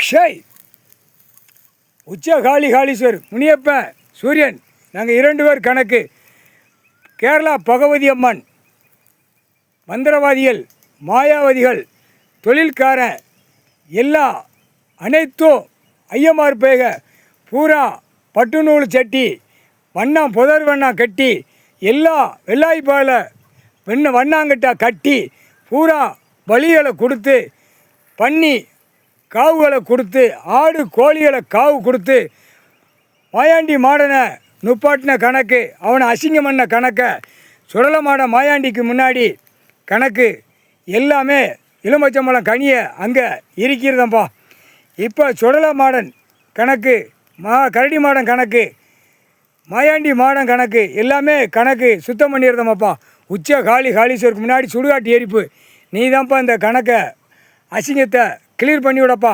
Shy உச்ச காளீஸ்வர் முனியப்பன் சூரியன் நாங்கள் 2 பேர் கணக்கு. கேரளா பகவதி அம்மன், மந்திரவாதிகள், மாயாவதிகள், தொழில்காரன் எல்லா அனைத்தும் ஐயமார் பேக பூரா பட்டு நூல் சட்டி வண்ணம் புதர் வண்ணம் கட்டி எல்லா வெள்ளாய்ப்பால வண்ணாங்கட்டா கட்டி பூரா பலிகளை கொடுத்து பண்ணி காவுகளை கொடுத்து ஆடு கோழிகளை காவு கொடுத்து மாயாண்டி மாடனை நுப்பாட்டின கணக்கு, அவனை அசிங்கம் பண்ண கணக்கை சுடலை மாடன் மாயாண்டிக்கு முன்னாடி கணக்கு எல்லாமே எலுமிச்சம்பழம் கனியை அங்கே இருக்கிறதப்பா. இப்போ சுடலை மாடன் கணக்கு, கரடி மாடன் கணக்கு, மாயாண்டி மாடன் கணக்கு எல்லாமே கணக்கு சுத்தம் பண்ணிடுறதம்மாப்பா. உச்ச காளீஸ்வருக்கு முன்னாடி சுடுகாட்டு எரிப்பு. நீ தான்ப்பா இந்த கணக்கை அசிங்கத்தை கிளியர் பண்ணி விடப்பா.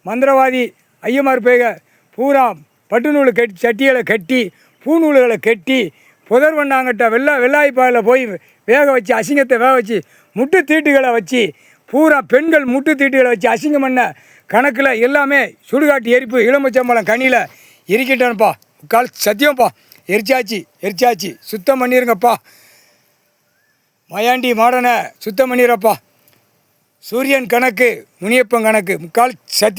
மந்திரவாதி ஐயமார் பேக பூரா பட்டு நூல் சட்டிகளை கட்டி பூநூல்களை கட்டி புதர் வண்ணாங்கட்ட வெள்ளாய்ப்பாயில் போய் வேக வச்சு அசிங்கத்தை வேக வச்சு முட்டு தீட்டுகளை வச்சு பூரா பெண்கள் முட்டு தீட்டுகளை வச்சு அசிங்கம் பண்ண கணக்கில் எல்லாமே சுடுகாட்டு எரிப்பு எலுமிச்சம்பழம் கனியில் எரிக்கிட்டேன்ப்பா. கால் சத்தியம்ப்பா, எரிச்சாச்சு சுத்தம் பண்ணிடுங்கப்பா. மாயாண்டி மாடனை சுத்தம் பண்ணிடுறப்பா. சூரியன் கணக்கு, முனியப்பன் கணக்கு, முக்கால் சத்தியம்.